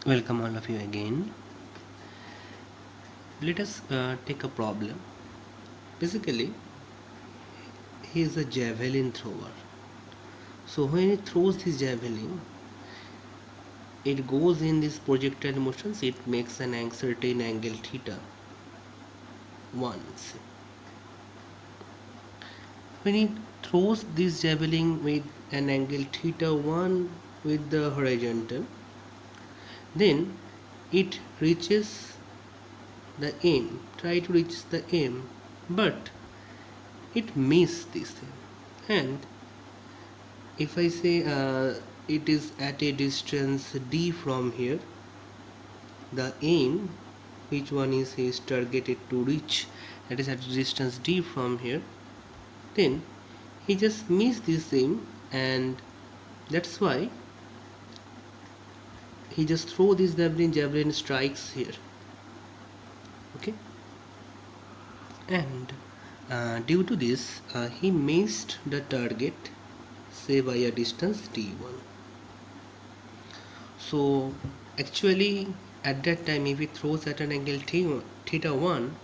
Welcome all of you again. Let us take a problem. Basically, he is a javelin thrower. So when he throws this javelin, it goes in this projectile motions. It makes an certain angle theta. Once when he throws this javelin with an angle theta 1 with the horizontal, then it reaches the aim. Try to reach the aim, but it missed this thing. And if I say it is at a distance d from here, the aim which one is targeted to reach, that is at a distance d from here, then he just missed this aim, and that's why he just throw this javelin strikes here. Okay, and due to this he missed the target, say by a distance d1. So actually at that time, if he throws at an angle theta 1,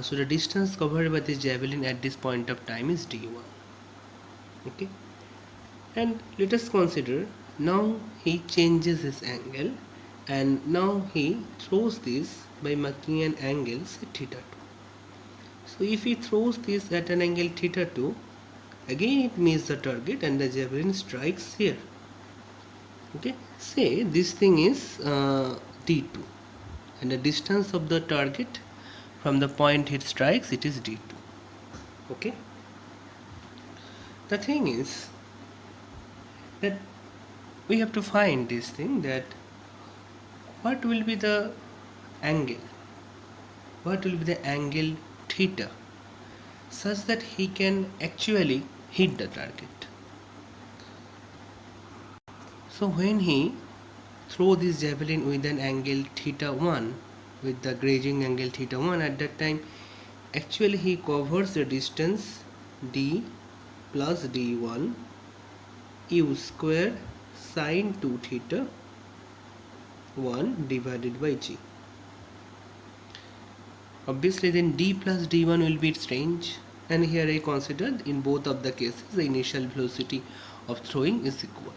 so the distance covered by this javelin at this point of time is d1. Okay, and let us consider now he changes his angle, and now he throws this by making an angle say theta 2. So if he throws this at an angle theta 2, again it misses the target and the javelin strikes here. Okay, say this thing is d2, and the distance of the target from the point it strikes, it is d2. Okay, the thing is that we have to find this thing, that what will be the angle, what will be the angle theta such that he can actually hit the target. So when he throw this javelin with an angle theta 1, with the grazing angle theta 1, at that time actually he covers the distance d plus d1 u square sine 2 theta 1 divided by g. Obviously then d plus d1 will be its range, and here I considered in both of the cases the initial velocity of throwing is equal.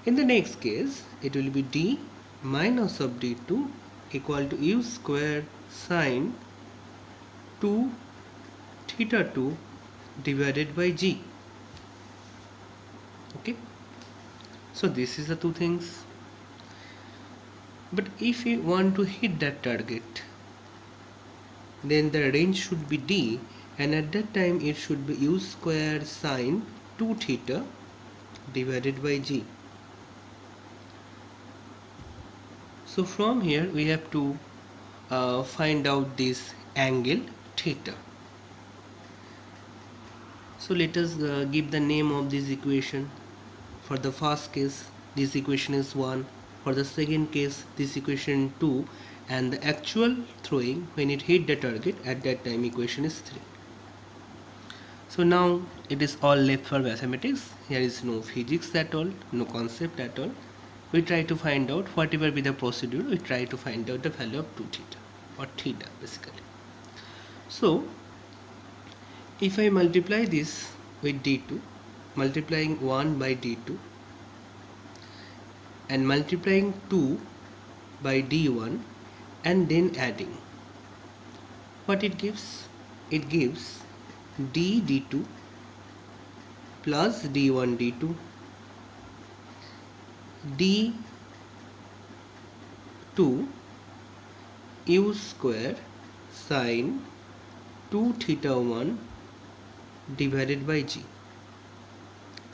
In the next case, it will be d minus of d2 equal to u square sine 2 theta 2 divided by g. Okay, so this is the two things. But if we want to hit that target, then the range should be d, and at that time it should be u square sine 2 theta divided by g. So from here we have to find out this angle theta. So let us give the name of this equation. For the first case, this equation is 1. For the second case, this equation 2. And the actual throwing, when it hit the target, at that time equation is 3. So now it is all left for mathematics. Here is no physics at all, no concept at all. We try to find out, whatever be the procedure, we try to find out the value of 2 theta, or theta basically. So if I multiply this with d2, multiplying 1 by d2 and multiplying 2 by d1 and then adding, what it gives? It gives d d2 plus d1 d2 d2 u square sine 2 theta 1 divided by g.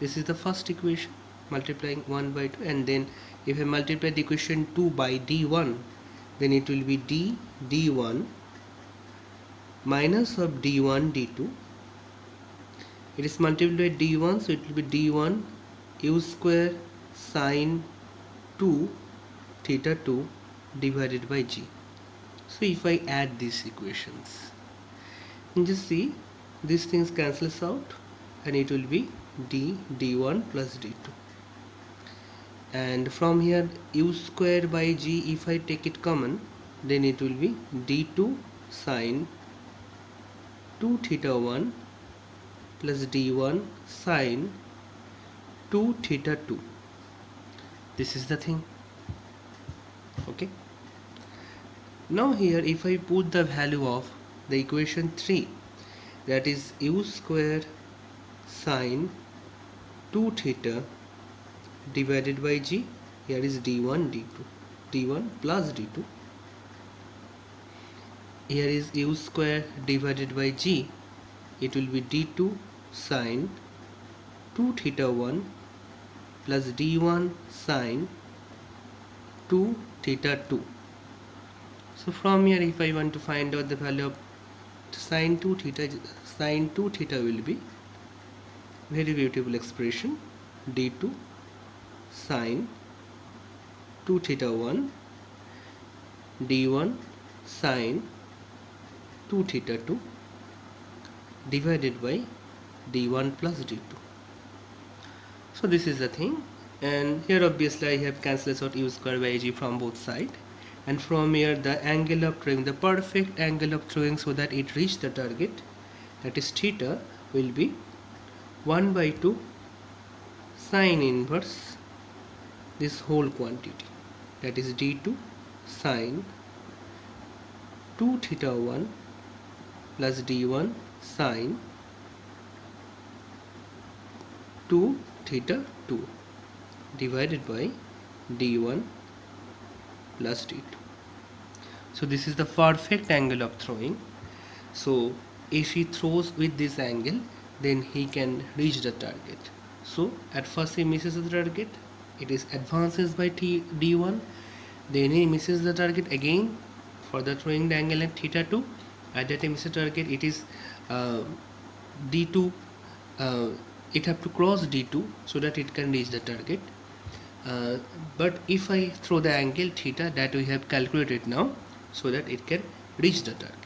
This is the first equation, multiplying 1 by 2, and then if I multiply the equation 2 by d1, then it will be d d1 minus of d1 d2. It is multiplied by d1, so it will be d1 u square sine 2 theta 2 divided by g. So if I add these equations, and just see, these things cancels out and it will be d d1 plus d2. and from here u square by g, if I take it common, then it will be d2 sine 2 theta 1 plus d1 sine 2 theta 2. This is the thing. Okay, now here if I put the value of the equation 3, that is u square sine 2 theta divided by g, here is d1 d2, d1 plus d2, here is u square divided by g, it will be d2 sine 2 theta 1 plus d1 sine 2 theta 2. So from here if I want to find out the value of sine 2 theta will be very beautiful expression, d2 sine 2 theta 1 d1 sine 2 theta 2 divided by d1 plus d2. So this is the thing, and here obviously I have cancelled out u square by g from both sides, and from here the angle of throwing, the perfect angle of throwing so that it reach the target, that is theta, will be 1 by 2 sine inverse this whole quantity, that is d2 sine 2 theta 1 plus d1 sine 2 theta 2 divided by d1 plus d2. So this is the perfect angle of throwing. So if he throws with this angle, then he can reach the target. So at first he misses the target, it is advances by d1, then he misses the target again for the throwing the angle at theta 2, at that he misses the target, it is d2, it have to cross d2 so that it can reach the target. But if I throw the angle theta that we have calculated now, so that it can reach the target.